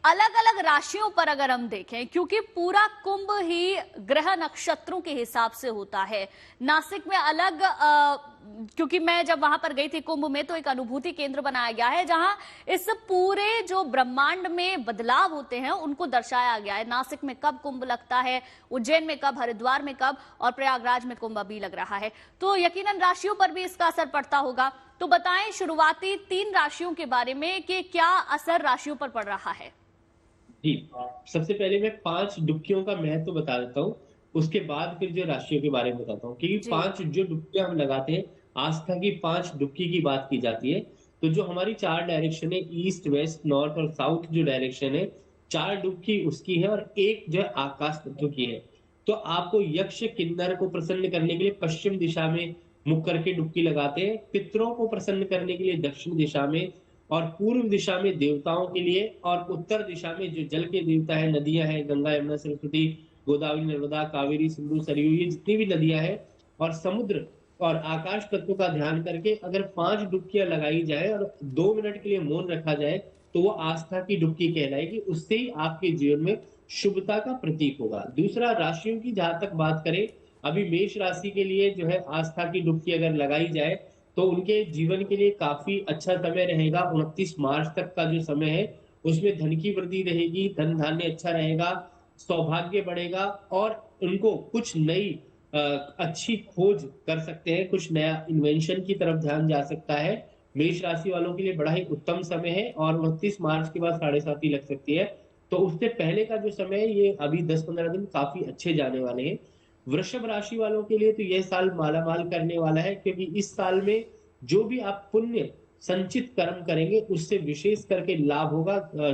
अलग अलग राशियों पर अगर हम देखें, क्योंकि पूरा कुंभ ही ग्रह नक्षत्रों के हिसाब से होता है, नासिक में अलग क्योंकि मैं जब वहां पर गई थी कुंभ में, तो एक अनुभूति केंद्र बनाया गया है जहां इस पूरे जो ब्रह्मांड में बदलाव होते हैं उनको दर्शाया गया है। नासिक में कब कुंभ लगता है, उज्जैन में कब, हरिद्वार में कब, और प्रयागराज में कुंभ अभी लग रहा है, तो यकीनन राशियों पर भी इसका असर पड़ता होगा। तो बताएं शुरुआती 3 राशियों के बारे में कि क्या असर राशियों पर पड़ रहा है। जी, सबसे पहले मैं 5 डुबकियों का महत्व बता देता हूँ, उसके बाद फिर जो राशियों के बारे में बताता हूँ। क्योंकि जी 5 जो डुबकियाँ हम लगाते हैं, आस्था की 5 डुबकी की बात की जाती है। तो जो हमारी 4 डायरेक्शन है, ईस्ट, वेस्ट, नॉर्थ और साउथ जो डायरेक्शन है, 4 डुबकी उसकी है और एक जो है आकाश तत्व की है। तो आपको यक्ष, किन्नर को प्रसन्न करने के लिए पश्चिम दिशा में मुख करके डुबकी लगाते हैं, पितरों को प्रसन्न करने के लिए दक्षिण दिशा में, और पूर्व दिशा में देवताओं के लिए, और उत्तर दिशा में जो जल के देवता है, नदियां हैं, गंगा, यमुना, सरस्वती, गोदावरी, नर्मदा, कावेरी, सिंधु, सरयू, ये जितनी भी नदियां हैं, और समुद्र और आकाश तत्व का ध्यान करके अगर 5 डुबकियां लगाई जाए और 2 मिनट के लिए मौन रखा जाए, तो वो आस्था की डुबकी कहलाएगी। उससे ही आपके जीवन में शुभता का प्रतीक होगा। दूसरा, राशियों की जहां तक बात करें, अभी मेष राशि के लिए जो है आस्था की डुबकी अगर लगाई जाए तो उनके जीवन के लिए काफी अच्छा समय रहेगा। 29 मार्च तक का जो समय है उसमें धन की वृद्धि रहेगी, धन धान्य अच्छा रहेगा, सौभाग्य बढ़ेगा, और उनको कुछ नई अच्छी खोज कर सकते हैं, कुछ नया इन्वेंशन की तरफ ध्यान जा सकता है। मेष राशि वालों के लिए बड़ा ही उत्तम समय है, और 29 मार्च के बाद 7.5 लग सकती है। तो उससे पहले का जो समय है, ये अभी 10-15 दिन काफी अच्छे जाने वाले हैं। वृषभ राशि वालों के लिए तो यह साल मालामाल करने वाला है, क्योंकि इस साल में जो भी आप पुण्य संचित कर्म करेंगे उससे विशेष करके लाभ होगा।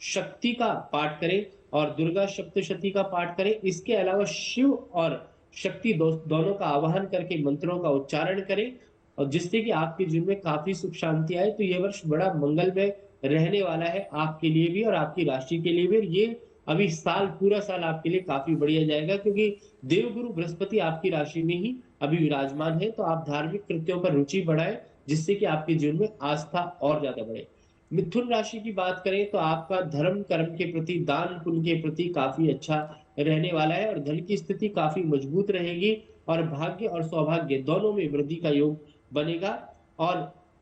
शक्ति का पाठ करें और दुर्गा सप्तशती का पाठ करें। इसके अलावा शिव और शक्ति दोनों का आवाहन करके मंत्रों का उच्चारण करें, और जिससे कि आपके जीवन में काफी सुख शांति आए। तो यह वर्ष बड़ा मंगलमय रहने वाला है आपके लिए भी और आपकी राशि के लिए भी। ये अभी साल, पूरा साल आपके लिए काफी बढ़िया जाएगा, क्योंकि देवगुरु बृहस्पति आपकी राशि में ही अभी विराजमान है। तो आप धार्मिक कृत्यों पर रुचि बढ़ाएं, जिससे कि आपके जीवन में आस्था और ज्यादा बढ़े। मिथुन राशि की बात करें तो आपका धर्म कर्म के प्रति, दान पुण्य के प्रति काफी अच्छा रहने वाला है, और धन की स्थिति काफी मजबूत रहेगी, और भाग्य और सौभाग्य दोनों में वृद्धि का योग बनेगा। और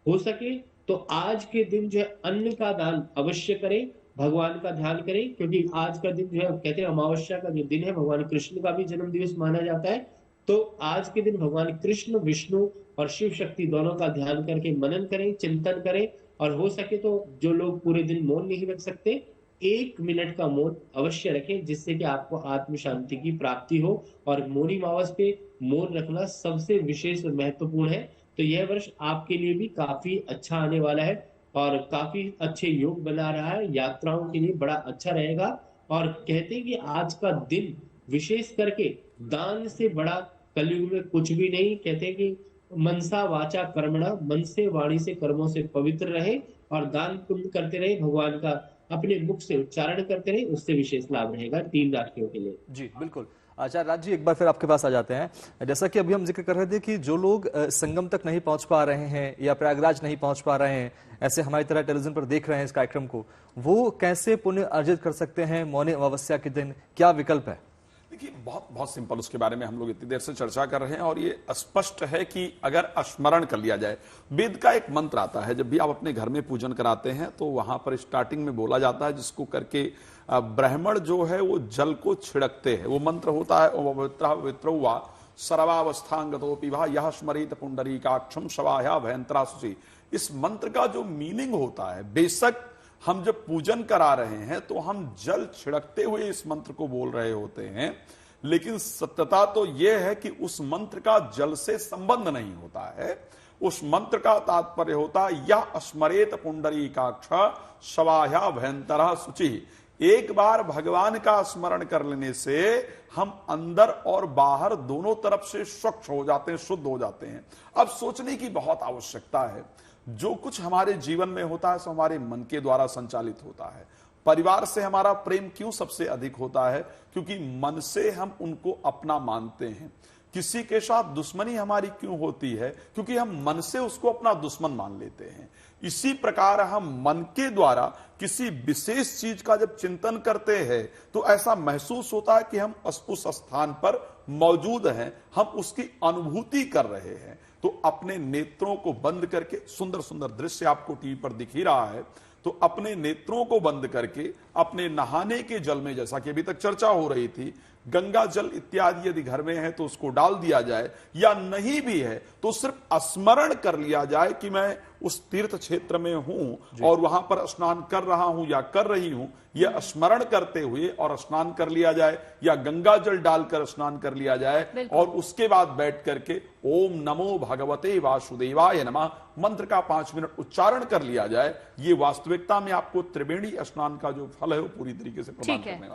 हो सके तो आज के दिन जो है अन्न का दान अवश्य करें, भगवान का ध्यान करें, क्योंकि आज का दिन जो है, कहते हैं अमावस्या का जो दिन है, भगवान कृष्ण का भी जन्म दिवस माना जाता है। तो आज के दिन भगवान कृष्ण, विष्णु और शिव शक्ति दोनों का ध्यान करके मनन करें, चिंतन करें, और हो सके तो जो लोग पूरे दिन मौन नहीं रख सकते, 1 मिनट का मौन अवश्य रखें, जिससे कि आपको आत्म शांति की प्राप्ति हो। और मौनी मावस पे मौन रखना सबसे विशेष और महत्वपूर्ण है। तो यह वर्ष आपके लिए भी काफी अच्छा आने वाला है, और काफी अच्छे योग बना रहा है, यात्राओं के लिए बड़ा अच्छा रहेगा। और कहते हैं कि आज का दिन विशेष करके दान से बड़ा कलयुग में कुछ भी नहीं। कहते हैं कि मनसा वाचा कर्मणा, मन से, वाणी से, कर्मों से पवित्र रहे, और दान पुण्य करते रहे, भगवान का अपने मुख से उच्चारण करते रहे, उससे विशेष लाभ रहेगा 3 राशियों के लिए। जी बिल्कुल। आचार्य राज जी, एक बार फिर आपके पास आ जाते हैं। जैसा कि अभी हम जिक्र कर रहे थे कि जो लोग संगम तक नहीं पहुंच पा रहे हैं या प्रयागराज नहीं पहुंच पा रहे हैं, ऐसे हमारी तरह टेलीविजन पर देख रहे हैं इस कार्यक्रम को, वो कैसे पुण्य अर्जित कर सकते हैं मौनी अमावस्या के दिन? क्या विकल्प है? देखिए, बहुत बहुत सिंपल, उसके बारे में हम लोग इतनी देर से चर्चा कर रहे हैं, और ये स्पष्ट है कि अगर स्मरण कर लिया जाए, वेद का एक मंत्र आता है, जब भी आप अपने घर में पूजन कराते हैं तो वहां पर स्टार्टिंग में बोला जाता है, जिसको करके ब्राह्मण जो है वो जल को छिड़कते हैं। वो मंत्र होता है, पवित्रा सर्वावस्थांगतोपि भा यह स्मरित पुंडरीकाक्षम शवाया भयंतरा सुचि। इस मंत्र का जो मीनिंग होता है, बेशक हम जब पूजन करा रहे हैं तो हम जल छिड़कते हुए इस मंत्र को बोल रहे होते हैं, लेकिन सत्यता तो यह है कि उस मंत्र का जल से संबंध नहीं होता है। उस मंत्र का तात्पर्य होता है यह स्मरेत पुंडरीकाक्ष शवाया भयंतरा शुचि। एक बार भगवान का स्मरण कर लेने से हम अंदर और बाहर दोनों तरफ से स्वच्छ हो जाते हैं, शुद्ध हो जाते हैं। अब सोचने की बहुत आवश्यकता है, जो कुछ हमारे जीवन में होता है सो हमारे मन के द्वारा संचालित होता है। परिवार से हमारा प्रेम क्यों सबसे अधिक होता है? क्योंकि मन से हम उनको अपना मानते हैं। किसी के साथ दुश्मनी हमारी क्यों होती है? क्योंकि हम मन से उसको अपना दुश्मन मान लेते हैं। इसी प्रकार हम मन के द्वारा किसी विशेष चीज का जब चिंतन करते हैं तो ऐसा महसूस होता है कि हम उस स्थान पर मौजूद हैं, हम उसकी अनुभूति कर रहे हैं। तो अपने नेत्रों को बंद करके, सुंदर सुंदर दृश्य आपको टीवी पर दिख ही रहा है, तो अपने नेत्रों को बंद करके अपने नहाने के जल में, जैसा कि अभी तक चर्चा हो रही थी, गंगा जल इत्यादि यदि घर में है तो उसको डाल दिया जाए, या नहीं भी है तो सिर्फ स्मरण कर लिया जाए कि मैं उस तीर्थ क्षेत्र में हूं और वहां पर स्नान कर रहा हूं या कर रही हूं, यह स्मरण करते हुए और स्नान कर लिया जाए, या गंगा जल डालकर स्नान कर लिया जाए, और उसके बाद बैठ करके ओम नमो भगवते वासुदेवाय नमः मंत्र का 5 मिनट उच्चारण कर लिया जाए। ये वास्तविकता में आपको त्रिवेणी स्नान का जो फल है वो पूरी तरीके से प्रदान करने वाला है।